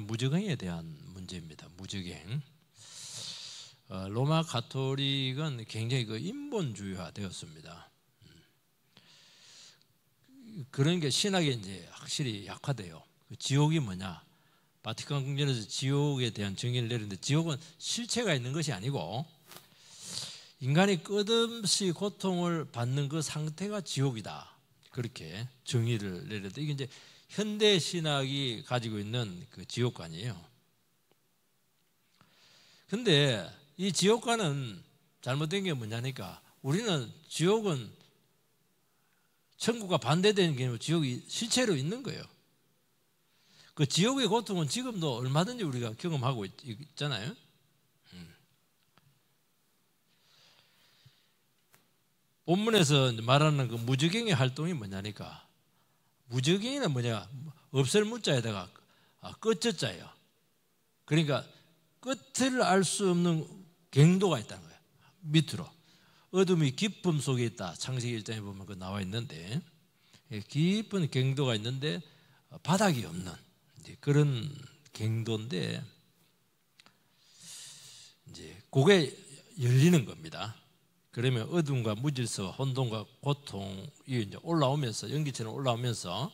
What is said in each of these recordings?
무적행에 대한 문제입니다. 무적행. 로마 가톨릭은 굉장히 인본주의화 되었습니다. 그런 게 신학에 이제 확실히 약화돼요. 지옥이 뭐냐? 바티칸 궁전에서 지옥에 대한 정의를 내리는데, 지옥은 실체가 있는 것이 아니고 인간이 끝없이 고통을 받는 그 상태가 지옥이다. 그렇게 정의를 내렸는데, 이게 이제 현대 신학이 가지고 있는 그 지옥관이에요. 근데 이 지옥관은 잘못된 게 뭐냐니까, 우리는 지옥은 천국과 반대되는 게 아니고 지옥이 실체로 있는 거예요. 그 지옥의 고통은 지금도 얼마든지 우리가 경험하고 있잖아요. 본문에서 말하는 그 무적행의 활동이 뭐냐니까, 무적행이는 뭐냐, 없을 무자에다가 끝자예요. 그러니까 끝을 알 수 없는 갱도가 있다는 거예요. 밑으로 어둠이 깊음 속에 있다. 창세기 1장에 보면 그 나와 있는데, 깊은 갱도가 있는데 바닥이 없는 그런 갱도인데, 이제 그게 열리는 겁니다. 그러면 어둠과 무질서, 혼돈과 고통이 이제 올라오면서, 연기처럼 올라오면서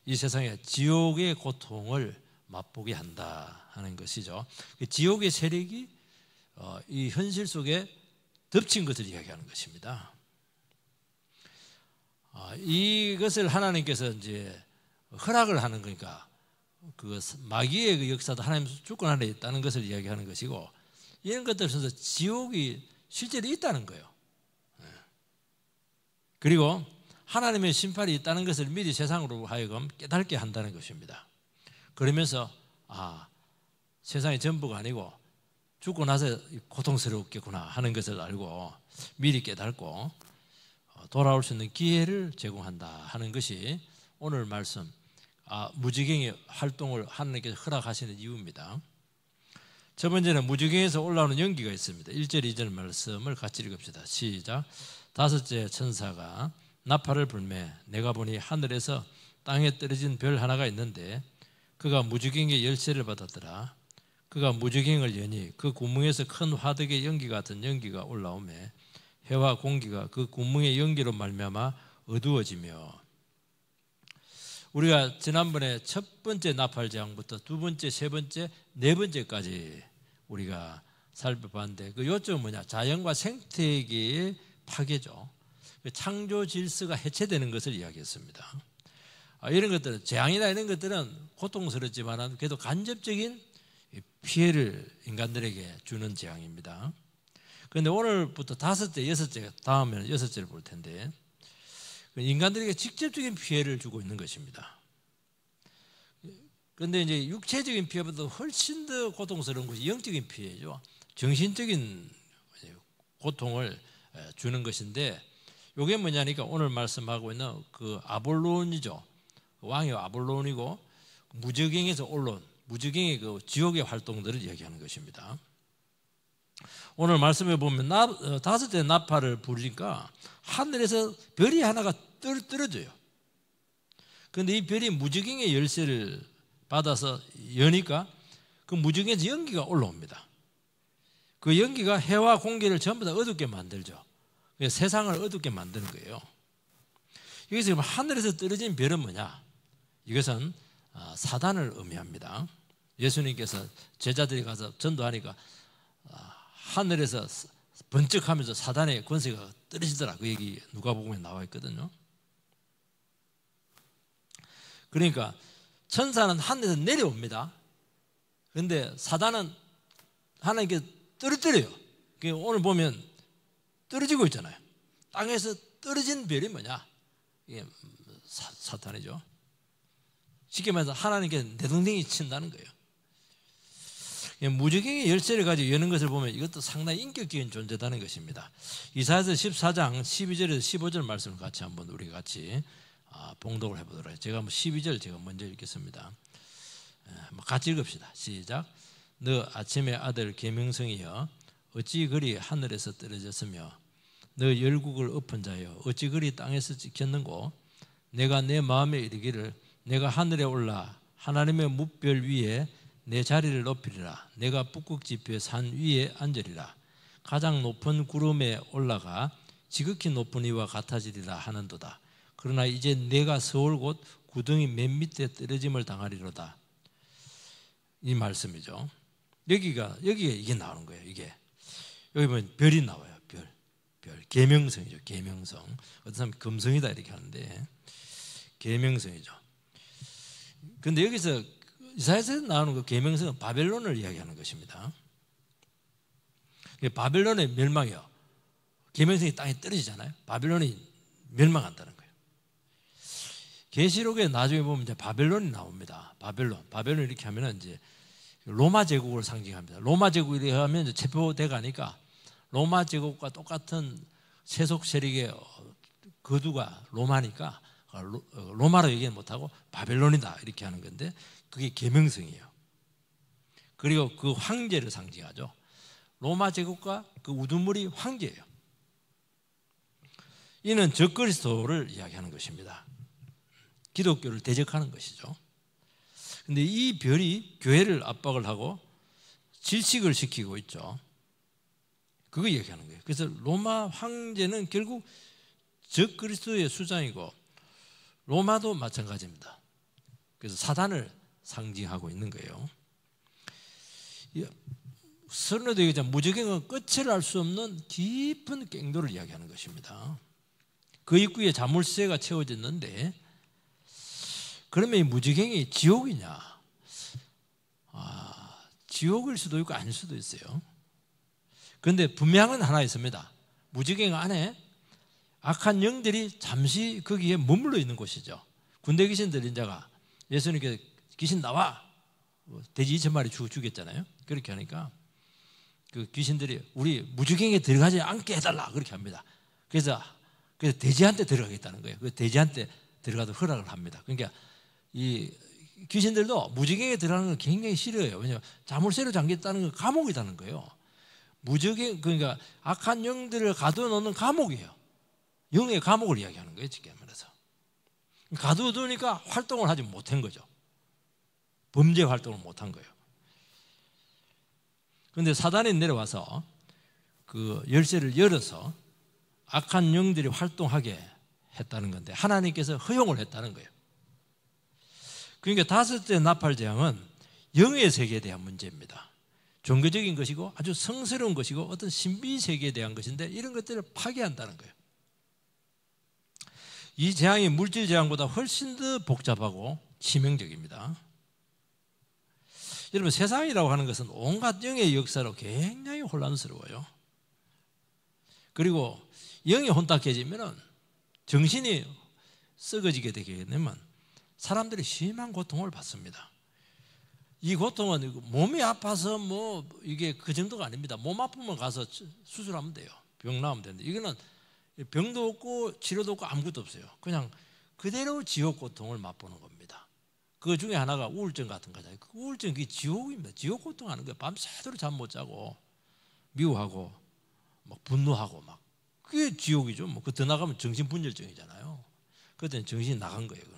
이 세상에 지옥의 고통을 맛보게 한다 하는 것이죠. 지옥의 세력이 이 현실 속에 덮친 것을 이야기하는 것입니다. 이것을 하나님께서 이제 허락을 하는 거니까, 그 마귀의 그 역사도 하나님 주권 안에 있다는 것을 이야기하는 것이고, 이런 것들 속에서 지옥이 실제로 있다는 거예요. 그리고 하나님의 심판이 있다는 것을 미리 세상으로 하여금 깨닫게 한다는 것입니다. 그러면서 세상이 전부가 아니고 죽고 나서 고통스럽겠구나 하는 것을 알고 미리 깨닫고 돌아올 수 있는 기회를 제공한다 하는 것이 오늘 말씀, 무적행의 활동을 하나님께서 허락하시는 이유입니다. 첫 번째는 무적행에서 올라오는 연기가 있습니다. 1절 2절 말씀을 같이 읽읍시다. 시작. 다섯째 천사가 나팔을 불매 내가 보니 하늘에서 땅에 떨어진 별 하나가 있는데 그가 무적행의 열쇠를 받았더라. 그가 무적행을 여니 그 구멍에서 큰 화덕의 연기 같은 연기가 올라오매 해와 공기가 그 구멍의 연기로 말미암아 어두워지며. 우리가 지난번에 첫 번째 나팔장부터 두 번째, 세 번째, 네 번째까지 우리가 살펴봤는데, 그 요점은 뭐냐? 자연과 생태계의 파괴죠. 창조 질서가 해체되는 것을 이야기했습니다. 이런 것들은, 재앙이나 이런 것들은 고통스럽지만 그래도 간접적인 피해를 인간들에게 주는 재앙입니다. 그런데 오늘부터 다섯째, 여섯째, 다음에는 여섯째를 볼 텐데, 인간들에게 직접적인 피해를 주고 있는 것입니다. 그런데 이제 육체적인 피해보다 훨씬 더 고통스러운 것이 영적인 피해죠. 정신적인 고통을 주는 것인데, 이게 뭐냐니까 오늘 말씀하고 있는 그 아볼론이죠. 왕이 아볼론이고 무적행에서 올라온 무적행의 그 지옥의 활동들을 이야기하는 것입니다. 오늘 말씀에 보면 다섯째 나팔을 부르니까 하늘에서 별이 하나가 떨어져요. 그런데 이 별이 무적행의 열쇠를 받아서 여니까 그 무적행에서 연기가 올라옵니다. 그 연기가 해와 공기를 전부 다 어둡게 만들죠. 세상을 어둡게 만드는 거예요. 여기서 하늘에서 떨어진 별은 뭐냐? 이것은 사단을 의미합니다. 예수님께서 제자들이 가서 전도하니까 하늘에서 번쩍하면서 사단의 권세가 떨어지더라. 그 얘기 누가복음에 나와 있거든요. 그러니까 천사는 하늘에서 내려옵니다. 그런데 사단은 하나님께 떨어뜨려요. 오늘 보면 떨어지고 있잖아요. 땅에서 떨어진 별이 뭐냐? 이게 사탄이죠. 쉽게 말해서 하나님께 내동댕이 친다는 거예요. 무적행의 열쇠를 가지고 여는 것을 보면 이것도 상당히 인격적인 존재다는 것입니다. 이사야서 14장 12절에서 15절 말씀을 같이 한번 우리 같이 봉독을 해보도록 해요. 제가 12절 제가 먼저 읽겠습니다. 같이 읽읍시다. 시작. 너 아침의 아들 계명성이여 어찌 그리 하늘에서 떨어졌으며 너 열국을 엎은 자여 어찌 그리 땅에서 찍혔는고 내가 내 마음에 이르기를 내가 하늘에 올라 하나님의 뭇별 위에 내 자리를 높이리라. 내가 북극 지표의 산 위에 앉으리라. 가장 높은 구름에 올라가 지극히 높은 이와 같아지리라 하는도다. 그러나 이제 내가 서올 곳 구덩이 맨 밑에 떨어짐을 당하리로다. 이 말씀이죠. 여기가 이게 나오는 거예요. 이게 여기 보면 별이 나와요. 별 계명성이죠. 계명성. 어떤 사람이 금성이다 이렇게 하는데 계명성이죠. 그런데 여기서 이사야서에서 나오는 그 계명성은 바벨론을 이야기하는 것입니다. 바벨론의 멸망이요. 계명성이 땅에 떨어지잖아요. 바벨론이 멸망한다는 거예요. 계시록에 나중에 보면 이제 바벨론이 나옵니다. 바벨론 이렇게 하면은 이제 로마 제국을 상징합니다. 로마 제국이 하면 이제 체포돼 가니까 로마 제국과 똑같은 세속 세력의 거두가 로마니까 로마로 얘기는 못하고 바벨론이다 이렇게 하는 건데 그게 계명성이에요. 그리고 그 황제를 상징하죠. 로마 제국과 그 우두머리 황제예요. 이는 적그리스도를 이야기하는 것입니다. 기독교를 대적하는 것이죠. 그런데 이 별이 교회를 압박을 하고 질식을 시키고 있죠. 그거 얘기하는 거예요. 그래서 로마 황제는 결국 적그리스도의 수장이고 로마도 마찬가지입니다. 그래서 사단을 상징하고 있는 거예요. 서론에도 얘기하자면 무저갱은 끝을 알 수 없는 깊은 갱도를 이야기하는 것입니다. 그 입구에 자물쇠가 채워졌는데 그러면 이 무저갱이 지옥이냐? 지옥일 수도 있고 아닐 수도 있어요. 그런데 분명한 하나 있습니다. 무저갱 안에 악한 영들이 잠시 거기에 머물러 있는 곳이죠. 군대 귀신 들린 자가 예수님께 귀신 나와 돼지 2,000마리 죽였잖아요. 그렇게 하니까 그 귀신들이 우리 무저갱에 들어가지 않게 해달라 그렇게 합니다. 그래서 돼지한테 들어가겠다는 거예요. 그 돼지한테 들어가도 허락을 합니다. 그러니까 이 귀신들도 무저갱에 들어가는 걸 굉장히 싫어해요. 왜냐하면 자물쇠로 잠겼다는 건 감옥이라는 거예요. 무저갱 그러니까 악한 영들을 가둬놓는 감옥이에요. 영의 감옥을 이야기하는 거예요. 쉽게 말해서 가둬두니까 활동을 하지 못한 거죠. 범죄 활동을 못한 거예요. 그런데 사단이 내려와서 그 열쇠를 열어서 악한 영들이 활동하게 했다는 건데 하나님께서 허용을 했다는 거예요. 그러니까 5째 나팔 재앙은 영의 세계에 대한 문제입니다. 종교적인 것이고 아주 성스러운 것이고 어떤 신비 세계에 대한 것인데 이런 것들을 파괴한다는 거예요. 이 재앙이 물질 재앙보다 훨씬 더 복잡하고 치명적입니다. 여러분 세상이라고 하는 것은 온갖 영의 역사로 굉장히 혼란스러워요. 그리고 영이 혼탁해지면 정신이 썩어지게 되게 되면 사람들이 심한 고통을 받습니다. 이 고통은 몸이 아파서 뭐 이게 그 정도가 아닙니다. 몸 아프면 가서 수술하면 돼요. 병 나으면 되는데 이거는 병도 없고 치료도 없고 아무것도 없어요. 그냥 그대로 지옥 고통을 맛보는 겁니다. 그 중에 하나가 우울증 같은 거잖아요. 그 우울증 그게 지옥입니다. 지옥 고통하는 거예요. 밤새도록 잠 못 자고 미워하고 막 분노하고 막 그게 지옥이죠. 뭐 그 더 나가면 정신분열증이잖아요. 그때는 정신이 나간 거예요. 그는.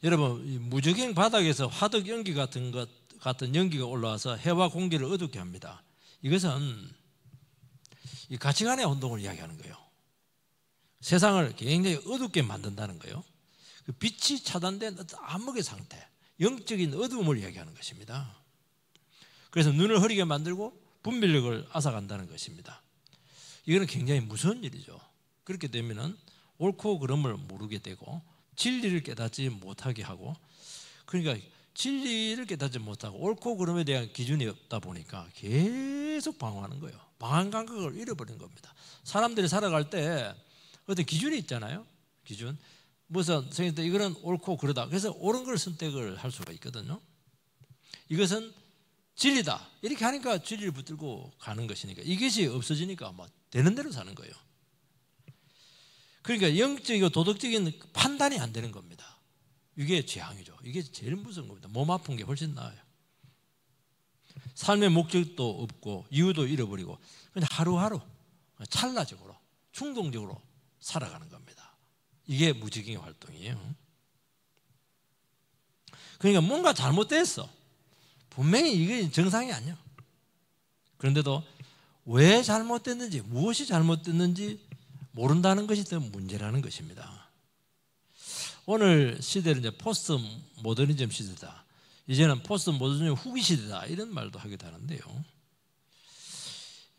여러분 이 무저갱 바닥에서 화덕 연기 같은 연기가 올라와서 해와 공기를 어둡게 합니다. 이것은 이 가치관의 혼동을 이야기하는 거예요. 세상을 굉장히 어둡게 만든다는 거예요. 그 빛이 차단된 어떤 암흑의 상태, 영적인 어두움을 이야기하는 것입니다. 그래서 눈을 흐리게 만들고 분별력을 앗아간다는 것입니다. 이거는 굉장히 무서운 일이죠. 그렇게 되면은 옳고 그름을 모르게 되고 진리를 깨닫지 못하게 하고 그러니까 진리를 깨닫지 못하고 옳고 그름에 대한 기준이 없다 보니까 계속 방황하는 거예요. 방황 감각을 잃어버린 겁니다. 사람들이 살아갈 때 어떤 기준이 있잖아요. 기준. 무슨 선생님들 이거는 옳고 그러다. 그래서 옳은 걸 선택을 할 수가 있거든요. 이것은 진리다. 이렇게 하니까 진리를 붙들고 가는 것이니까 이것이 없어지니까 뭐 되는 대로 사는 거예요. 그러니까 영적이고 도덕적인 판단이 안 되는 겁니다. 이게 재앙이죠. 이게 제일 무서운 겁니다. 몸 아픈 게 훨씬 나아요. 삶의 목적도 없고 이유도 잃어버리고 그냥 하루하루 찰나적으로 충동적으로 살아가는 겁니다. 이게 무지경의 활동이에요. 그러니까 뭔가 잘못됐어. 분명히 이게 정상이 아니야. 그런데도 왜 잘못됐는지, 무엇이 잘못됐는지 모른다는 것이 더 문제라는 것입니다. 오늘 시대는 이제 포스트 모더니즘 시대다. 이제는 포스트 모더니즘 후기 시대다. 이런 말도 하기도 하는데요.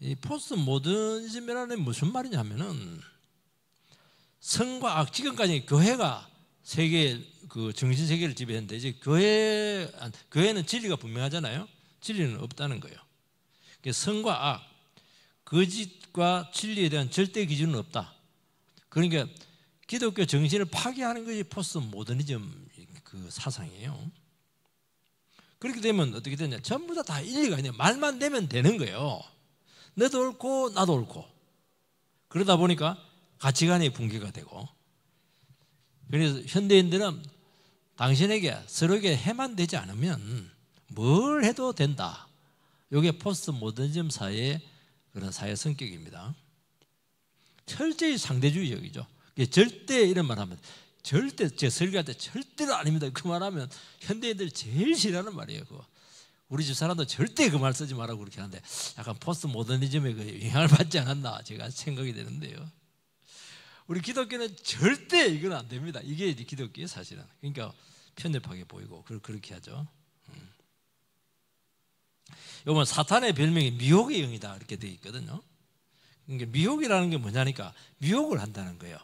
이 포스트 모더니즘이라는 무슨 말이냐면은 성과 악, 지금까지 교회가 세계 그 정신 세계를 지배했는데 이제 교회는 진리가 분명하잖아요. 진리는 없다는 거예요. 성과 악, 거짓과 진리에 대한 절대 기준은 없다. 그러니까 기독교 정신을 파괴하는 것이 포스트 모더니즘 그 사상이에요. 그렇게 되면 어떻게 되냐? 전부 다 일리가 있네요. 말만 되면 되는 거예요. 너도 옳고 나도 옳고. 그러다 보니까 가치관이 붕괴가 되고. 그래서 현대인들은 당신에게 서로에게 해만 되지 않으면 뭘 해도 된다. 이게 포스트 모더니즘 사회의 그런 사회 성격입니다. 철저히 상대주의적이죠. 절대 이런 말 하면 절대, 제 설교할 때 절대로 아닙니다. 그 말하면 현대인들이 제일 싫어하는 말이에요. 그거. 우리 집 사람도 절대 그 말 쓰지 말라고 그렇게 하는데 약간 포스트 모더니즘의 그 영향을 받지 않았나 제가 생각이 되는데요. 우리 기독교는 절대 이건 안 됩니다. 이게 기독교의 사실은. 그러니까 편협하게 보이고 그렇게 하죠. 이건 사탄의 별명이 미혹의 영이다 이렇게 되어 있거든요. 그러니까 미혹이라는 게 뭐냐니까 미혹을 한다는 거예요.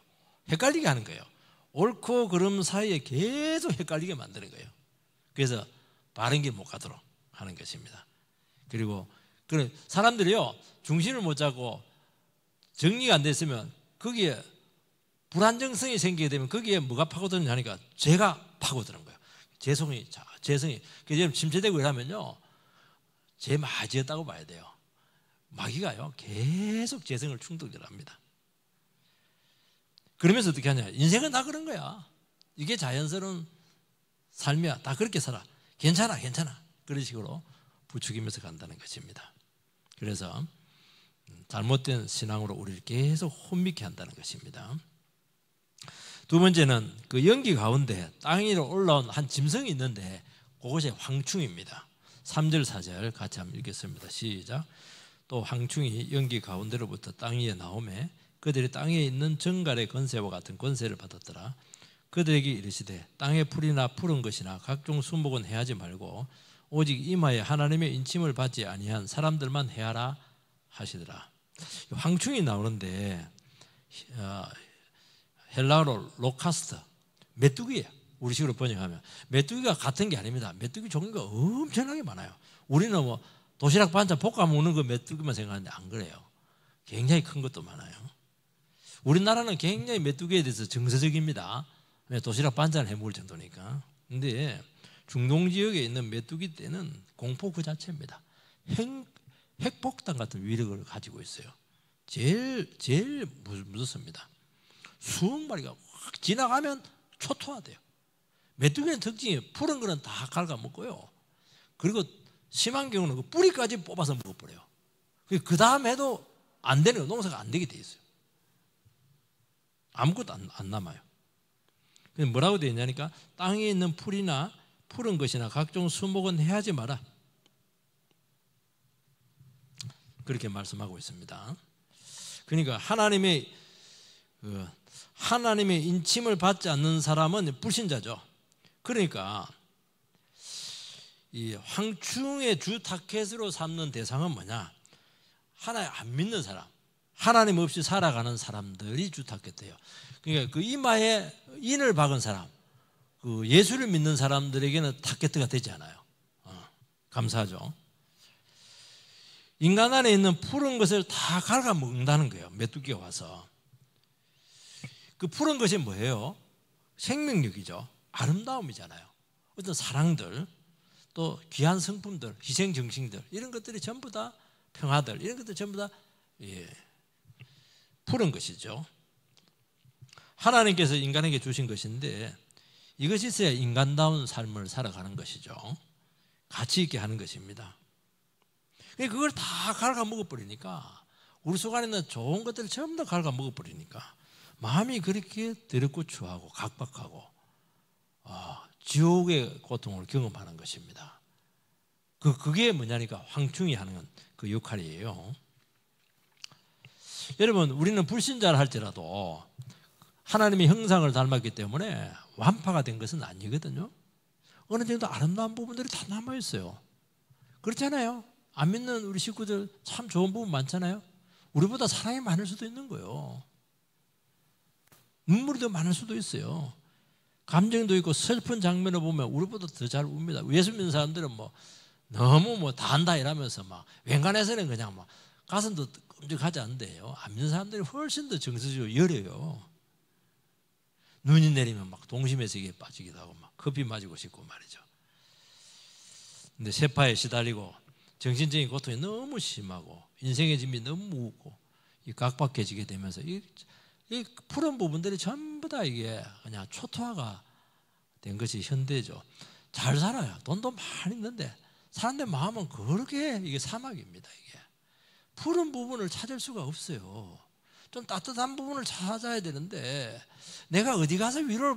헷갈리게 하는 거예요. 옳고 그름 사이에 계속 헷갈리게 만드는 거예요. 그래서 바른 길 못 가도록 하는 것입니다. 그리고 사람들이요 중심을 못 잡고 정리가 안 됐으면 거기에 불안정성이 생기게 되면 거기에 뭐가 파고드느냐니까 죄가 파고드는 거예요. 죄성이. 그래서 침체되고 이러면요 죄 많이 지었다고 봐야 돼요. 마귀가요 계속 죄성을 충동질합니다. 그러면서 어떻게 하냐? 인생은 다 그런 거야. 이게 자연스러운 삶이야. 다 그렇게 살아. 괜찮아. 그런 식으로 부추기면서 간다는 것입니다. 그래서 잘못된 신앙으로 우리를 계속 혼미케 한다는 것입니다. 두 번째는 그 연기 가운데 땅 위로 올라온 한 짐승이 있는데 그것이 황충입니다. 3절 4절 같이 한번 읽겠습니다. 시작. 또 황충이 연기 가운데로부터 땅 위에 나오매 그들이 땅에 있는 정갈의 권세와 같은 권세를 받았더라. 그들에게 이르시되 땅의 풀이나 푸른 것이나 각종 수목은 해하지 말고 오직 이마에 하나님의 인침을 받지 아니한 사람들만 해하라 하시더라. 황충이 나오는데 헬라어로 로카스트, 메뚜기예요. 우리식으로 번역하면 메뚜기가 같은 게 아닙니다. 메뚜기 종류가 엄청나게 많아요. 우리는 뭐 도시락 반찬 볶아 먹는 그 메뚜기만 생각하는데 안 그래요. 굉장히 큰 것도 많아요. 우리나라는 굉장히 메뚜기에 대해서 정서적입니다. 도시락 반찬을 해 먹을 정도니까. 근데 중동 지역에 있는 메뚜기 떼는 공포 그 자체입니다. 핵폭탄 같은 위력을 가지고 있어요. 제일 무섭습니다. 수억 마리가 확 지나가면 초토화돼요. 메뚜기는 특징이 푸른 거는 다 갉아먹고요. 그리고 심한 경우는 그 뿌리까지 뽑아서 먹어버려요. 그 다음 해도 안 되는 거, 농사가 안 되게 돼 있어요. 아무것도 안 남아요. 뭐라고 되어 있냐니까 땅에 있는 풀이나 푸른 것이나 각종 수목은 해하지 마라. 그렇게 말씀하고 있습니다. 그러니까 하나님의 인침을 받지 않는 사람은 불신자죠. 그러니까 이 황충의 주 타켓으로 삼는 대상은 뭐냐? 하나님 안 믿는 사람, 하나님 없이 살아가는 사람들이 주 타켓이에요. 그러니까 그 이마에 인을 박은 사람, 그 예수를 믿는 사람들에게는 타켓가 되지 않아요. 감사하죠. 인간 안에 있는 푸른 것을 다 갉아먹는다는 거예요. 메뚜기가 와서. 그 푸른 것이 뭐예요? 생명력이죠. 아름다움이잖아요. 어떤 사랑들, 또 귀한 성품들, 희생정신들 이런 것들이 전부 다 평화들 이런 것들 전부 다 푸른 것이죠. 하나님께서 인간에게 주신 것인데 이것이 있어야 인간다운 삶을 살아가는 것이죠. 가치 있게 하는 것입니다. 그걸 다 갉아먹어버리니까 우리 속 안에 있는 좋은 것들을 전부 다 갉아먹어버리니까 마음이 그렇게 더럽고 추하고 각박하고 지옥의 고통을 경험하는 것입니다. 그게 뭐냐니까 황충이 하는 그 역할이에요. 여러분, 우리는 불신자를 할지라도 하나님의 형상을 닮았기 때문에 완파가 된 것은 아니거든요. 어느 정도 아름다운 부분들이 다 남아있어요. 그렇잖아요. 안 믿는 우리 식구들 참 좋은 부분 많잖아요. 우리보다 사랑이 많을 수도 있는 거예요. 눈물이 더 많을 수도 있어요. 감정도 있고 슬픈 장면을 보면 우리보다 더 잘 웁니다. 예수 믿는 사람들은 너무 다 한다 이러면서 웬간해서는 그냥 가슴도 끔찍하지 않은데요. 안 믿는 사람들이 훨씬 더 정서적으로 여려요. 눈이 내리면 동심의 세계에 빠지기도 하고 커피 마시고 싶고 말이죠. 근데 세파에 시달리고 정신적인 고통이 너무 심하고 인생의 짐이 너무 무겁고 각박해지게 되면서 이 푸른 부분들이 전부 다 이게 그냥 초토화가 된 것이 현대죠. 잘 살아요. 돈도 많이 있는데 사람들 마음은 그렇게 이게 사막입니다. 이게 푸른 부분을 찾을 수가 없어요. 좀 따뜻한 부분을 찾아야 되는데 내가 어디 가서 위로를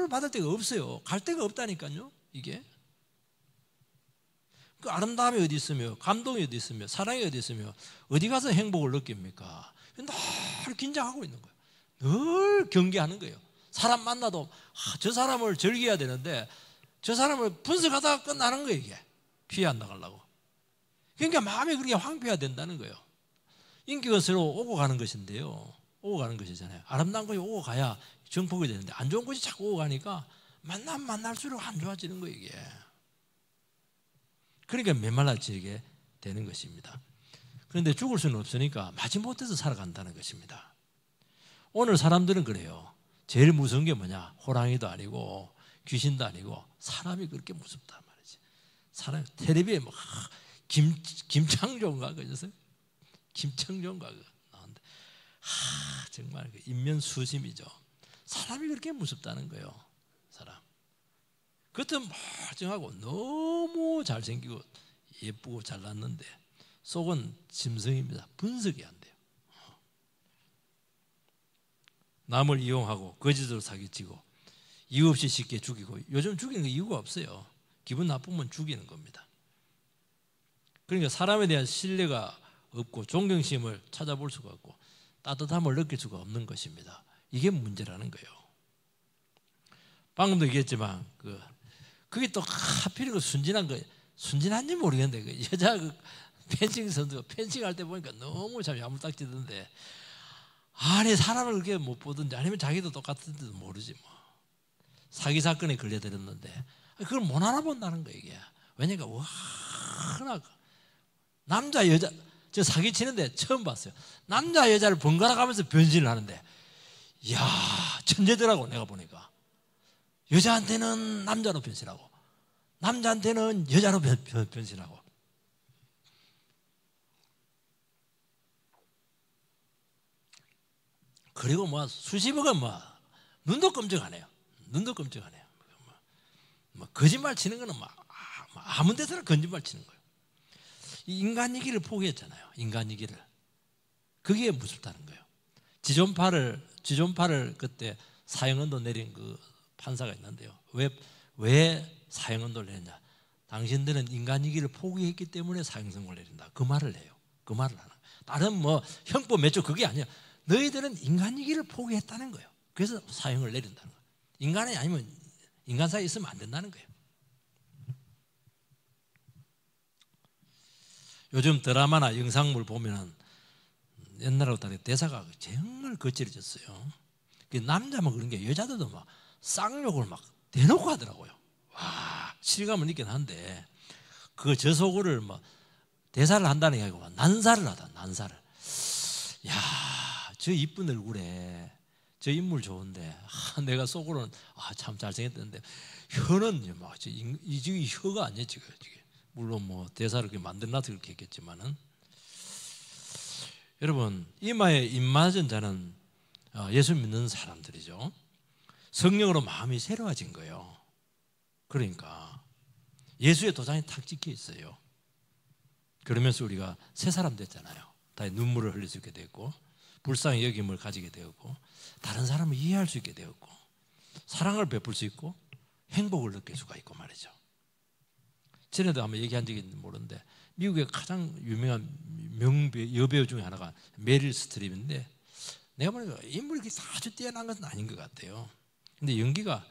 받을 데가 없어요. 갈 데가 없다니까요. 이게 그 아름다움이 어디 있으며 감동이 어디 있으며 사랑이 어디 있으며 어디 가서 행복을 느낍니까? 늘 긴장하고 있는 거예요. 늘 경계하는 거예요. 사람 만나도 저 사람을 즐겨야 되는데 저 사람을 분석하다가 끝나는 거예요. 이게 피해 안 나가려고. 그러니까 마음이 그렇게 황폐해야 된다는 거예요. 인기것으로 오고 가는 것인데요. 오고 가는 것이잖아요. 아름다운 것이 오고 가야 정복이 되는데 안 좋은 것이 자꾸 오고 가니까 만날수록 안 좋아지는 거예요. 이게. 그러니까 메말라지게 되는 것입니다. 그런데 죽을 수는 없으니까 마지못해서 살아간다는 것입니다. 오늘 사람들은 그래요. 제일 무서운 게 뭐냐? 호랑이도 아니고 귀신도 아니고 사람이 그렇게 무섭단 말이지. 사람 텔레비에 김창조인가 그러셨어요? 김창조인가 나왔는데 정말 인면수심이죠. 사람이 그렇게 무섭다는 거예요. 사람. 겉은 멀쩡하고 너무 잘생기고 예쁘고 잘났는데 속은 짐승입니다. 분석이 안 돼요. 남을 이용하고 거짓으로 사기치고 이유 없이 쉽게 죽이고 요즘 죽이는 거 이유가 없어요. 기분 나쁘면 죽이는 겁니다. 그러니까 사람에 대한 신뢰가 없고 존경심을 찾아볼 수가 없고 따뜻함을 느낄 수가 없는 것입니다. 이게 문제라는 거예요. 방금도 얘기했지만 그게 또 하필 순진한지 모르겠는데 여자 펜싱 선수 펜싱할 때 보니까 너무 참 야물딱지던데 아니 사람을 그렇게 못 보든지 아니면 자기도 똑같은지도 모르지 사기 사건에 걸려들었는데 그걸 못 알아본다는 거예요. 이게 왜냐니까 워낙 남자 여자 저 사기 치는데 처음 봤어요. 남자 여자를 번갈아 가면서 변신을 하는데 이야 천재더라고. 내가 보니까 여자한테는 남자로 변신하고 남자한테는 여자로 변신하고 그리고 수십억은 눈도 끔찍하네요. 눈도 끔찍하네요. 거짓말 치는 거는 아무 데서나 거짓말 치는 거예요. 인간이기를 포기했잖아요. 인간이기를. 그게 무섭다는 거예요. 지존파를 그때 사형언도 내린 그 판사가 있는데요. 왜 사형언도를 내렸냐? 당신들은 인간이기를 포기했기 때문에 사형선고를 내린다. 그 말을 해요. 그 말을 하는 거예요. 다른 형법 몇 조 그게 아니에요. 너희들은 인간이기를 포기했다는 거예요. 그래서 사형을 내린다는 거예요. 인간이 아니면 인간 사이에 있으면 안 된다는 거예요. 요즘 드라마나 영상물 보면은 옛날하고 다르게 대사가 정말 거칠어졌어요. 남자만 그런 게 여자들도 쌍욕을 대놓고 하더라고요. 와, 실감을 있긴 한데 그 저속어를 대사를 한다는 게 아니고 난사를 하다. 난사를. 야, 저 이쁜 얼굴에 저 인물 좋은데 내가 속으로는 참 잘생겼는데 혀는 이 혀가 아니에요 지금. 물론 대사를 그렇게 만들어놔서 그렇게 했겠지만은 여러분 이마에 입맞은 자는 예수 믿는 사람들이죠. 성령으로 마음이 새로워진 거예요. 그러니까 예수의 도장이 탁 찍혀 있어요. 그러면서 우리가 새 사람 됐잖아요. 다 눈물을 흘릴 수 있게 됐고 불쌍히 여김을 가지게 되었고 다른 사람을 이해할 수 있게 되었고 사랑을 베풀 수 있고 행복을 느낄 수가 있고 말이죠. 전에도 한번 얘기한 적이 있는지 모르는데 미국의 가장 유명한 여배우 중에 하나가 메릴 스트립인데 내가 보니까 인물이 아주 뛰어난 것은 아닌 것 같아요. 근데 연기가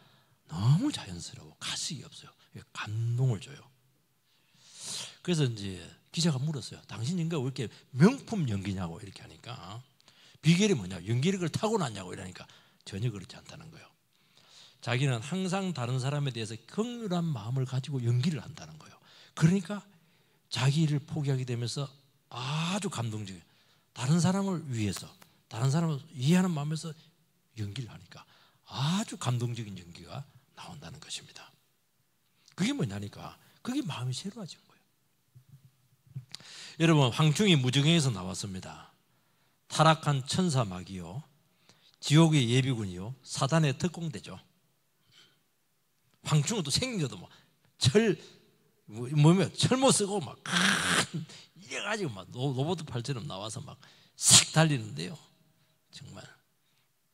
너무 자연스러워 가식이 없어요. 감동을 줘요. 그래서 이제 기자가 물었어요. 당신 연기가 왜 이렇게 명품 연기냐고 이렇게 하니까 비결이 뭐냐 연기력을 타고났냐고 이러니까 전혀 그렇지 않다는 거예요. 자기는 항상 다른 사람에 대해서 긍휼한 마음을 가지고 연기를 한다는 거예요. 그러니까 자기를 포기하게 되면서 아주 감동적이에요. 다른 사람을 위해서 다른 사람을 이해하는 마음에서 연기를 하니까 아주 감동적인 연기가 나온다는 것입니다. 그게 뭐냐니까 그게 마음이 새로워진 거예요. 여러분 황충이 무정에서 나왔습니다. 타락한 천사 마귀요 지옥의 예비군이요 사단의 특공대죠. 황충은 또 생긴 것도 막 철모 쓰고 막 이래가지고 막 로봇 팔처럼 나와서 막 싹 달리는데요. 정말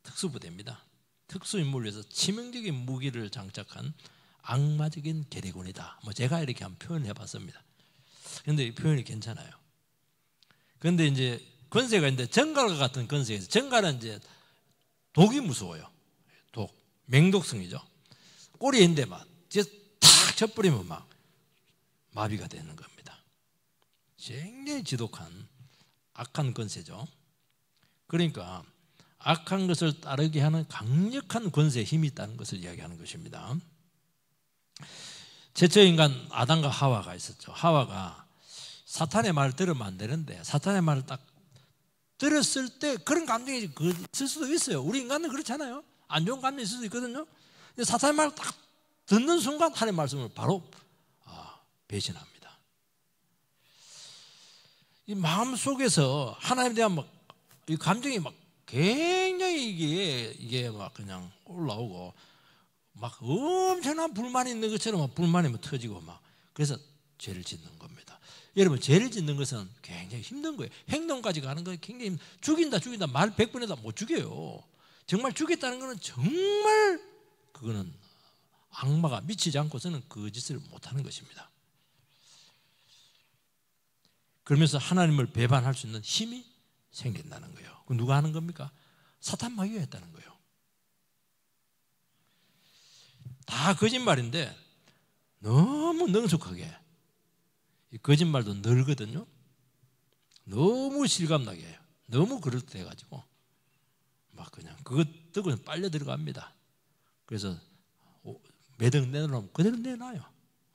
특수부대입니다. 특수임무를 위해서 치명적인 무기를 장착한 악마적인 계리군이다. 뭐 제가 이렇게 한번 표현해 봤습니다. 그런데 이 표현이 괜찮아요. 그런데 이제 권세가 있는데 정갈과 같은 권세에서 정갈은 이제 독이 무서워요. 독, 맹독성이죠. 꼬리에 있는데 막 탁 쳐버리면 막 마비가 되는 겁니다. 굉장히 지독한 악한 권세죠. 그러니까 악한 것을 따르게 하는 강력한 권세의 힘이 있다는 것을 이야기하는 것입니다. 최초 인간 아담과 하와가 있었죠. 하와가 사탄의 말을 들으면 안 되는데 사탄의 말을 딱 들었을 때 그런 감정이 있을 수도 있어요. 우리 인간은 그렇잖아요. 안 좋은 감정이 있을 수도 있거든요. 근데 사탄의 말을 딱 듣는 순간 하나님의 말씀을 바로 배신합니다. 이 마음 속에서 하나님에 대한 막 이 감정이 막 굉장히 이게 막 그냥 올라오고 막 엄청난 불만이 있는 것처럼 막 불만이 막 터지고 막 그래서 죄를 짓는 겁니다. 여러분 죄를 짓는 것은 굉장히 힘든 거예요. 행동까지 가는 건 굉장히 죽인다 말 100번에도 못 죽여요. 정말 죽였다는 것은 정말 그거는 악마가 미치지 않고서는 그 짓을 못하는 것입니다. 그러면서 하나님을 배반할 수 있는 힘이 생긴다는 거예요. 그럼 누가 하는 겁니까? 사탄 마귀가 했다는 거예요. 다 거짓말인데 너무 능숙하게 이 거짓말도 늘거든요. 너무 실감나게 해요. 너무 그럴듯해가지고 막 그냥 그것 뜨고 빨려 들어갑니다. 그래서 매듭 내놓으면 그대로 내놔요.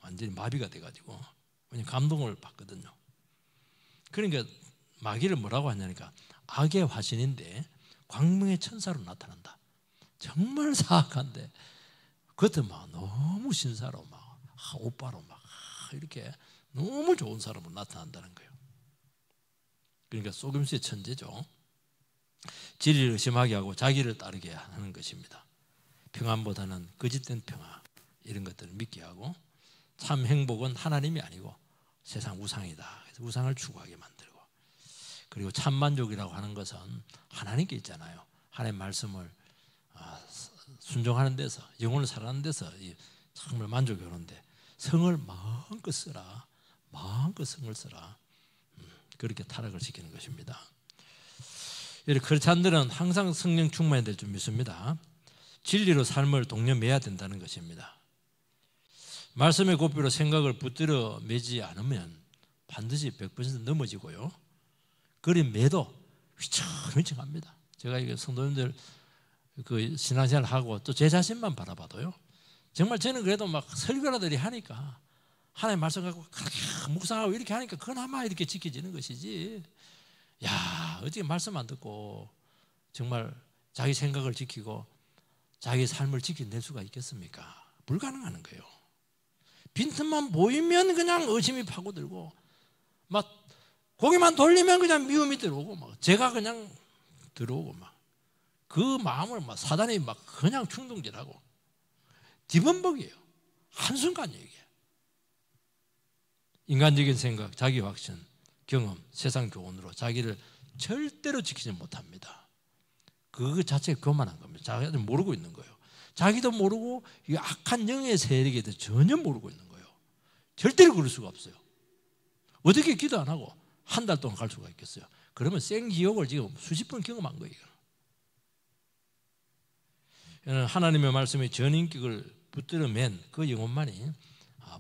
완전히 마비가 돼가지고 그냥 감동을 받거든요. 그러니까 마귀를 뭐라고 하냐니까 악의 화신인데 광명의 천사로 나타난다. 정말 사악한데 그것도 막 너무 신사로 막 오빠로 막 이렇게 너무 좋은 사람으로 나타난다는 거예요. 그러니까 속임수의 천재죠. 진리를 의심하게 하고 자기를 따르게 하는 것입니다. 평안보다는 거짓된 평안 이런 것들을 믿게 하고 참 행복은 하나님이 아니고 세상 우상이다. 그래서 우상을 추구하게 만들고 그리고 참 만족이라고 하는 것은 하나님께 있잖아요. 하나님의 말씀을 순종하는 데서 영혼을 살아가는 데서 정말 만족이 오는데 성을 마음껏 쓰라. 마음껏 성을 쓰라. 그렇게 타락을 시키는 것입니다. 크리스찬들은 항상 성령 충만이 될 줄 믿습니다. 진리로 삶을 독려매야 된다는 것입니다. 말씀의 고삐로 생각을 붙들어 매지 않으면 반드시 100% 넘어지고요. 그리 매도 휘청휘청합니다. 제가 이게 성도님들 그 신앙생활 하고 또 제 자신만 바라봐도요. 정말 저는 그래도 막 설교라들이 하니까 하나님 말씀 갖고 묵상하고 이렇게 하니까 그나마 이렇게 지켜지는 것이지. 야, 어떻게 말씀 안 듣고 정말 자기 생각을 지키고 자기 삶을 지켜낼 수가 있겠습니까? 불가능한 거예요. 빈틈만 보이면 그냥 의심이 파고들고 막 고개만 돌리면 그냥 미움이 들어오고 막 제가 그냥 들어오고 막 그 마음을 막 사단이 막 그냥 충동질하고 뒤범벅이에요. 한순간이에요. 이게. 인간적인 생각, 자기 확신, 경험, 세상 교훈으로 자기를 절대로 지키지 못합니다. 그 자체가 교만한 겁니다. 자기가 모르고 있는 거예요. 자기도 모르고 이 악한 영의 세력에 대해 전혀 모르고 있는 거예요. 절대로 그럴 수가 없어요. 어떻게 기도 안 하고 한 달 동안 갈 수가 있겠어요? 그러면 생지옥을 지금 수십 번 경험한 거예요. 하나님의 말씀에 전인격을 붙들어 맨 그 영혼만이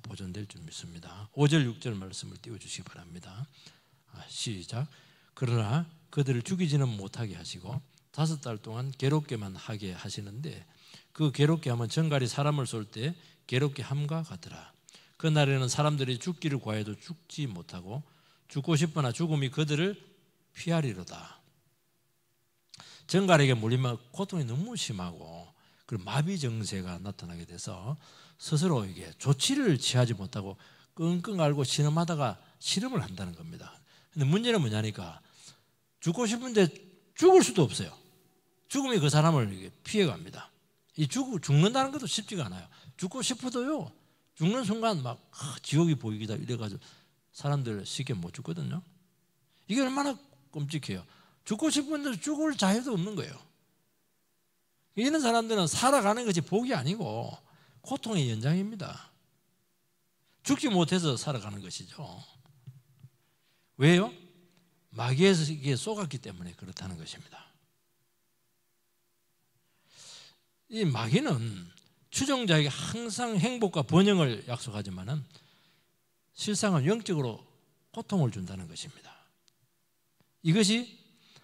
보존될 줄 믿습니다. 5절 6절 말씀을 띄워주시기 바랍니다. 시작. 그러나 그들을 죽이지는 못하게 하시고 5달 동안 괴롭게만 하게 하시는데 그 괴롭게 하면 정갈이 사람을 쏠 때 괴롭게 함과 같으라. 그날에는 사람들이 죽기를 구하여도 죽지 못하고 죽고 싶으나 죽음이 그들을 피하리로다. 정갈에게 물리면 고통이 너무 심하고 그리고 마비 증세가 나타나게 돼서 스스로 이게 조치를 취하지 못하고 끙끙 앓고 신음하다가 실험을 한다는 겁니다. 근데 문제는 뭐냐니까 죽고 싶은데 죽을 수도 없어요. 죽음이 그 사람을 피해갑니다. 이 죽는다는 것도 쉽지가 않아요. 죽고 싶어도요, 죽는 순간 막 지옥이 보이기다 이래가지고 사람들 쉽게 못 죽거든요. 이게 얼마나 끔찍해요. 죽고 싶은데 죽을 자유도 없는 거예요. 이런 사람들은 살아가는 것이 복이 아니고 고통의 연장입니다. 죽지 못해서 살아가는 것이죠. 왜요? 마귀에게 속았기 때문에 그렇다는 것입니다. 이 마귀는 추종자에게 항상 행복과 번영을 약속하지만은 실상은 영적으로 고통을 준다는 것입니다. 이것이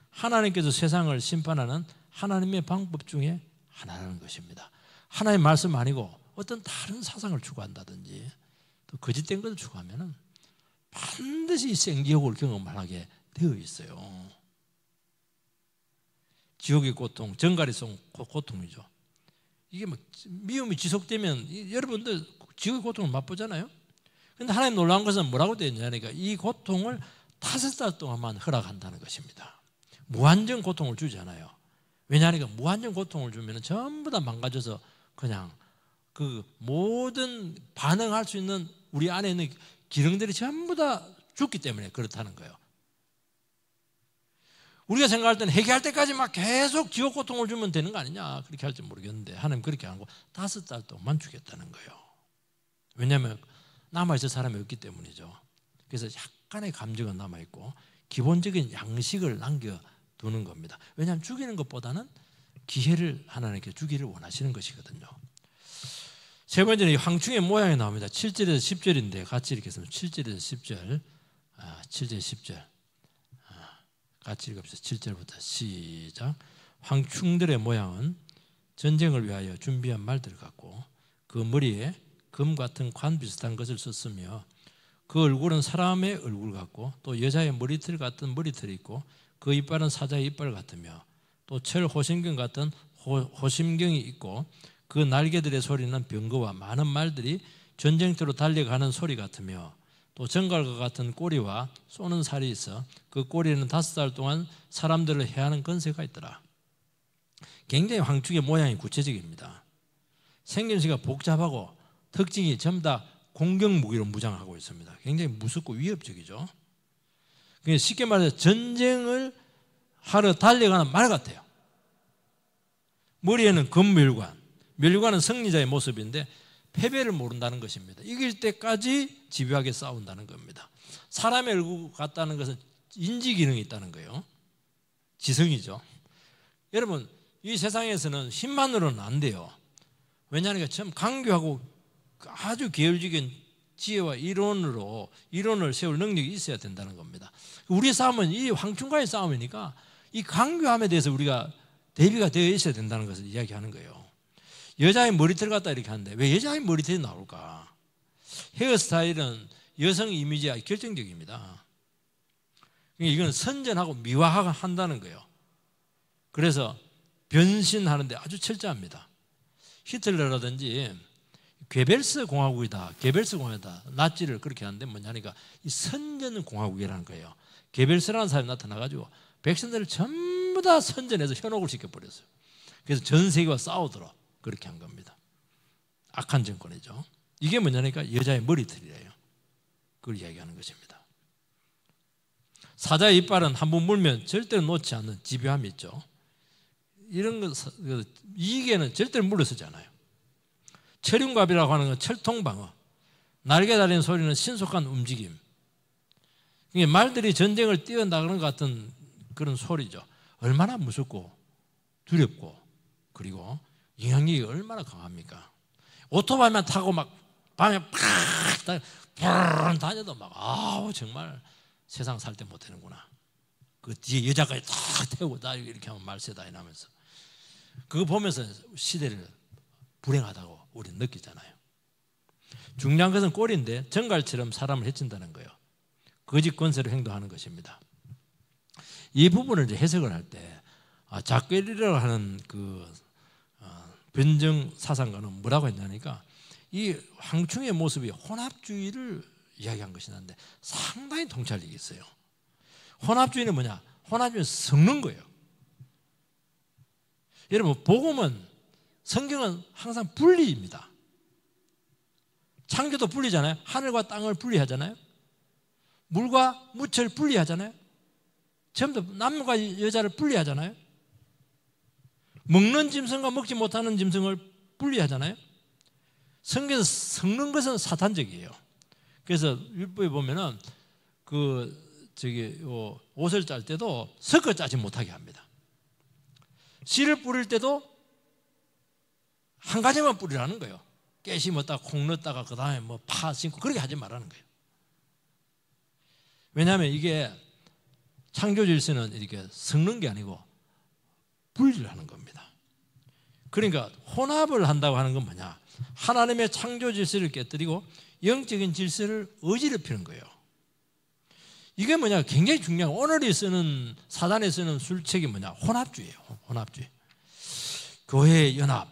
하나님께서 세상을 심판하는 하나님의 방법 중에 하나라는 것입니다. 하나님의 말씀 아니고 어떤 다른 사상을 추구한다든지 또 거짓된 것을 추구하면은 반드시 생지옥을 경험하게 되어 있어요. 지옥의 고통, 정갈이 쏜 고통이죠. 이게 뭐 미움이 지속되면 여러분들 지옥의 고통을 맛보잖아요. 그런데 하나님 놀라운 것은 뭐라고 되어 있냐니까 이 고통을 5달 동안만 허락한다는 것입니다. 무한정 고통을 주지 않아요. 왜냐하니까 무한정 고통을 주면 전부 다 망가져서 그냥 그 모든 반응할 수 있는 우리 안에 있는 기능들이 전부 다 죽기 때문에 그렇다는 거예요. 우리가 생각할 때는 회개할 때까지 막 계속 지옥 고통을 주면 되는 거 아니냐 그렇게 할지 모르겠는데 하나님 그렇게 안 하고 5달 동안 주겠다는 거예요. 왜냐하면 남아있을 사람이 없기 때문이죠. 그래서 약간의 감정은 남아있고 기본적인 양식을 남겨두는 겁니다. 왜냐하면 죽이는 것보다는 기회를 하나님께 주기를 원하시는 것이거든요. 세 번째는 황충의 모양이 나옵니다. 7절에서 10절인데 같이 읽겠습니다. 7절에서 10절 7절 10절 같이 읽읍시다. 7절부터 시작. 황충들의 모양은 전쟁을 위하여 준비한 말들 같고 그 머리에 금 같은 관 비슷한 것을 썼으며 그 얼굴은 사람의 얼굴 같고 또 여자의 머리털 같은 머리털이 있고 그 이빨은 사자의 이빨 같으며 또 철 호심경 같은 호심경이 있고 그 날개들의 소리는 병거와 많은 말들이 전쟁터로 달려가는 소리 같으며 또 정갈과 같은 꼬리와 쏘는 살이 있어 그 꼬리에는 5달 동안 사람들을 해하는 건세가 있더라. 굉장히 황충의 모양이 구체적입니다. 생김새가 복잡하고 특징이 전부 다 공격 무기로 무장하고 있습니다. 굉장히 무섭고 위협적이죠. 쉽게 말해서 전쟁을 하러 달려가는 말 같아요. 머리에는 금멸관, 멸관은 승리자의 모습인데 패배를 모른다는 것입니다. 이길 때까지 집요하게 싸운다는 겁니다. 사람의 얼굴 같다는 것은 인지 기능이 있다는 거예요. 지성이죠. 여러분 이 세상에서는 힘만으로는 안 돼요. 왜냐하면 참 강교하고 아주 계율적인 지혜와 이론을 세울 능력이 있어야 된다는 겁니다. 우리의 싸움은 이 황충과의 싸움이니까 이 강교함에 대해서 우리가 대비가 되어 있어야 된다는 것을 이야기하는 거예요. 여자의 머리털 같다 이렇게 하는데 왜 여자의 머리털이 나올까? 헤어스타일은 여성 이미지와 결정적입니다. 이건 선전하고 미화한다는 거예요. 그래서 변신하는데 아주 철저합니다. 히틀러라든지 괴벨스 공화국이다, 게벨스 공화국이다, 나치를 그렇게 하는데 뭐냐니까 이 선전 공화국이라는 거예요. 게벨스라는 사람이 나타나가지고 백성들을 전부 다 선전해서 현혹을 시켜버렸어요. 그래서 전 세계와 싸우도록 그렇게 한 겁니다. 악한 정권이죠. 이게 뭐냐니까 여자의 머리털이래요. 그걸 이야기하는 것입니다. 사자의 이빨은 한번 물면 절대로 놓지 않는 집요함이 있죠. 이런 거 이익에는 절대로 물러서지 않아요. 철융갑이라고 하는 건 철통방어, 날개 달린 소리는 신속한 움직임. 이게 말들이 전쟁을 뛰어나가는 것 같은 그런 소리죠. 얼마나 무섭고 두렵고 그리고 영향력이 얼마나 강합니까? 오토바이만 타고 막 밤에 팍 다녀도 막 아우 정말 세상 살 때 못하는구나. 그 뒤에 여자까지 탁 태우고 나 이렇게 하면 말세다 이러면서 그거 보면서 시대를 불행하다고 우리는 느끼잖아요. 중요한 것은 꼴인데 정갈처럼 사람을 해친다는 거예요. 거짓 권세로 행동하는 것입니다. 이 부분을 이제 해석을 할 때 자꾀리라고 하는 그 변정 사상가는 뭐라고 했냐니까 이 황충의 모습이 혼합주의를 이야기한 것이는데 상당히 통찰력이 있어요. 혼합주의는 뭐냐? 혼합주의는 섞는 거예요. 여러분 복음은 성경은 항상 분리입니다. 창조도 분리잖아요. 하늘과 땅을 분리하잖아요. 물과 무철 분리하잖아요. 전부 다 남과 여자를 분리하잖아요. 먹는 짐승과 먹지 못하는 짐승을 분리하잖아요. 성경에서 섞는 것은 사탄적이에요. 그래서 율법에 보면은 옷을 짤 때도 섞어 짜지 못하게 합니다. 씨를 뿌릴 때도 한 가지만 뿌리라는 거예요. 깨 심었다가 콩 넣었다가 그 다음에 뭐 파 심고 그렇게 하지 말라는 거예요. 왜냐하면 이게 창조 질서는 이렇게 섞는 게 아니고 분리를 하는 겁니다. 그러니까 혼합을 한다고 하는 건 뭐냐? 하나님의 창조 질서를 깨뜨리고 영적인 질서를 어지럽히는 거예요. 이게 뭐냐? 굉장히 중요한 오늘이 쓰는 사단이 쓰는 술책이 뭐냐? 혼합주의예요. 혼합주의. 교회의 연합.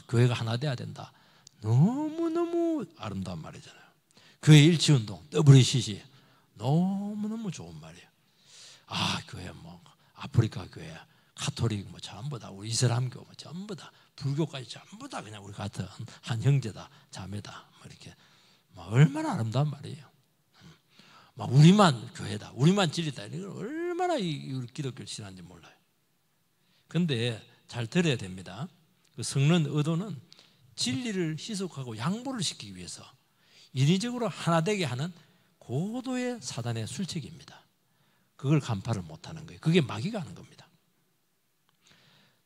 교회가 하나 돼야 된다. 너무너무 아름다운 말이잖아요. 교회 일치운동, WCC. 너무너무 좋은 말이에요. 교회 뭐 아프리카 교회, 가톨릭 뭐 전부 다 우리 이슬람교 뭐 전부 다 불교까지 전부 다 그냥 우리 같은 한 형제다, 자매다. 뭐 이렇게 얼마나 아름다운 말이에요. 막 우리만 교회다, 우리만 진리다. 이건 얼마나 우리 기독교를 신앙인지 몰라요. 그런데 잘 들어야 됩니다. 그 섞는 의도는 진리를 희석하고 양보를 시키기 위해서 인위적으로 하나 되게 하는 고도의 사단의 술책입니다. 그걸 간파를 못하는 거예요. 그게 마귀가 하는 겁니다.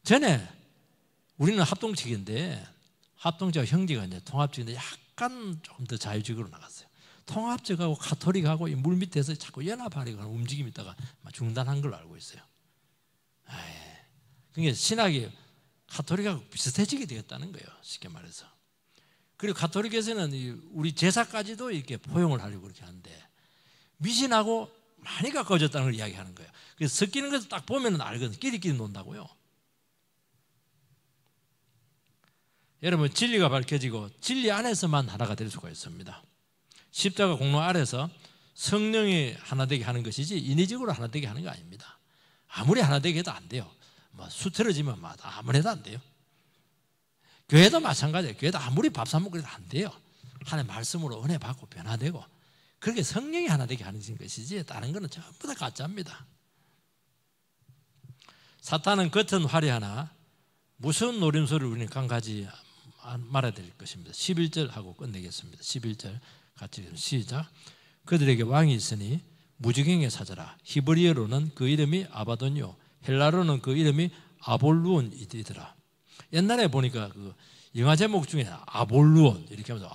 전에 우리는 합동측인데 합동측과 형제가 이제 통합측인데 약간 조금 더 자유적으로 나갔어요. 통합측하고 가톨릭하고 이 물 밑에서 자꾸 연합하려고 하는 움직임이 있다가 중단한 걸로 알고 있어요. 그러니까 신학이 가톨릭하고 비슷해지게 되었다는 거예요. 쉽게 말해서. 그리고 가톨릭에서는 우리 제사까지도 이렇게 포용을 하려고 그렇게 하는데 미신하고 많이 가까워졌다는 걸 이야기하는 거예요. 그래서 섞이는 것을 딱 보면 알거든요. 끼리끼리 논다고요. 여러분 진리가 밝혀지고 진리 안에서만 하나가 될 수가 있습니다. 십자가 공로 아래서 성령이 하나 되게 하는 것이지 인위적으로 하나 되게 하는 거 아닙니다. 아무리 하나 되게 해도 안 돼요. 수틀어지면 아무리 해도 안 돼요. 교회도 마찬가지예요. 교회도 아무리 밥 사 먹고 해도 안 돼요. 하나님의 말씀으로 은혜 받고 변화되고 그렇게 성령이 하나 되게 하는 것이지 다른 거는 전부 다 가짜입니다. 사탄은 겉은 화려하나 무슨 노림수를 우리는 강가지 말아야 될 것입니다. 11절 하고 끝내겠습니다. 11절 같이 시작. 그들에게 왕이 있으니 무지갱의 사자라. 히브리어로는 그 이름이 아바돈이요 헬라로는 그 이름이 아볼루온이더라. 옛날에 보니까 그 영화 제목 중에 아볼루온 이렇게 하면서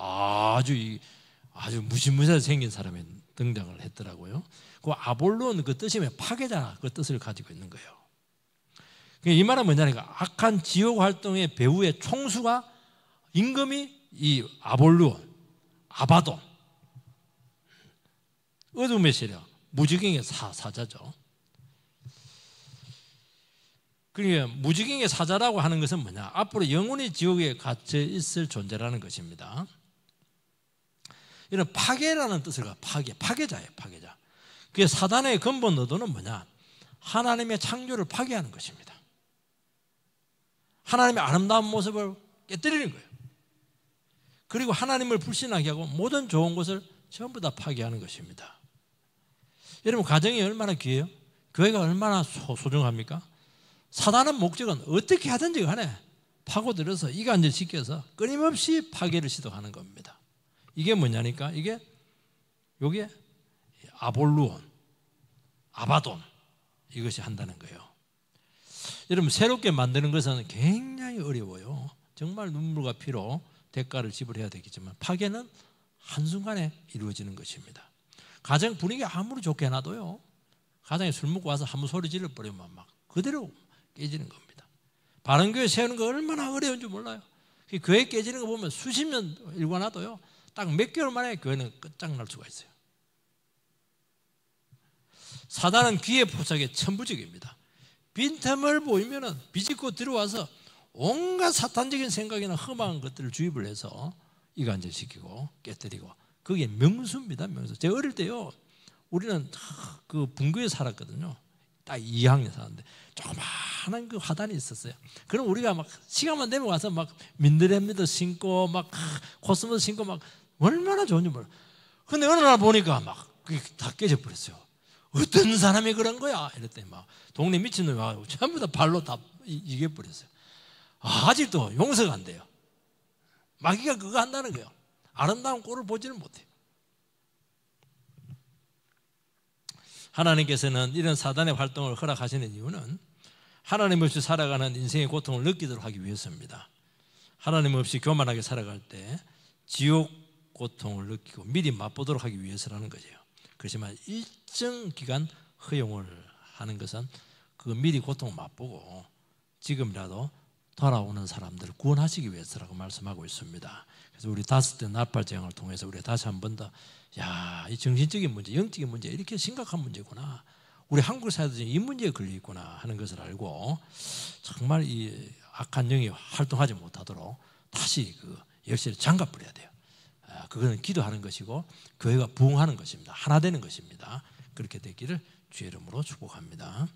아주 무시무시하게 생긴 사람이 등장을 했더라고요. 그 아볼루온 그 뜻이 파괴자 그 뜻을 가지고 있는 거예요. 이 말은 뭐냐니까 악한 지옥 활동의 배후의 총수가 임금이 이 아볼루온, 아바돈, 어둠의 세력, 무지갱의 사자죠. 그러니까 무지갱의 사자라고 하는 것은 뭐냐? 앞으로 영원히 지옥에 갇혀 있을 존재라는 것입니다. 이런 파괴라는 뜻을 파괴자예요, 파괴자. 그 사단의 근본 의도는 뭐냐? 하나님의 창조를 파괴하는 것입니다. 하나님의 아름다운 모습을 깨뜨리는 거예요. 그리고 하나님을 불신하게 하고 모든 좋은 것을 전부 다 파괴하는 것입니다. 여러분 가정이 얼마나 귀해요? 교회가 얼마나 소중합니까? 사단의 목적은 어떻게 하든지 간에 파고들어서 이간질시켜서 끊임없이 파괴를 시도하는 겁니다. 이게 뭐냐니까 요게 아볼루온, 아바돈 이것이 한다는 거예요. 여러분 새롭게 만드는 것은 굉장히 어려워요. 정말 눈물과 피로 대가를 지불해야 되겠지만 파괴는 한순간에 이루어지는 것입니다. 가정 분위기 아무리 좋게 해놔도요, 가정에 술 먹고 와서 한번 소리 질러버리면 막 그대로 깨지는 겁니다. 바른교회 세우는 거 얼마나 어려운지 몰라요. 교회 깨지는 거 보면 수십 년 일관하도요, 딱 몇 개월 만에 교회는 끝장날 수가 있어요. 사단은 귀의 포착에 천부적입니다. 빈틈을 보이면은 비집고 들어와서 온갖 사탄적인 생각이나 험한 것들을 주입을 해서 이간질시키고 깨뜨리고, 그게 명수입니다. 명수. 제가 어릴 때요, 우리는 그 분교에 살았거든요. 딱 2학년 살았는데 조그마한 그 화단이 있었어요. 그럼 우리가 막 시간만 되면 와서 막 민들레미도 신고 막 코스모스 신고 막 얼마나 좋은지 몰라. 근데 어느 날 보니까 막 그게 다 깨져 버렸어요. 어떤 사람이 그런 거야? 이랬더니 막 동네 미친놈이 와서 전부 다 발로 다 이겨버렸어요. 아직도 용서가 안 돼요. 마귀가 그거 한다는 거예요. 아름다운 꼴을 보지는 못해요. 하나님께서는 이런 사단의 활동을 허락하시는 이유는 하나님 없이 살아가는 인생의 고통을 느끼도록 하기 위해서입니다. 하나님 없이 교만하게 살아갈 때 지옥 고통을 느끼고 미리 맛보도록 하기 위해서라는 거죠. 그렇지만 일정 기간 허용을 하는 것은 그 미리 고통을 맛보고 지금이라도 돌아오는 사람들을 구원하시기 위해서라고 말씀하고 있습니다. 그래서 우리 5대 나팔제왕을 통해서 우리가 다시 한 번 더, 이 정신적인 문제, 영적인 문제 이렇게 심각한 문제구나, 우리 한국 사회도 이 문제에 걸려 있구나 하는 것을 알고 정말 이 악한 영이 활동하지 못하도록 다시 그 열쇠를 잠가버려야 돼요. 그거는 기도하는 것이고 교회가 부흥하는 것입니다. 하나 되는 것입니다. 그렇게 되기를 주의 이름으로 축복합니다.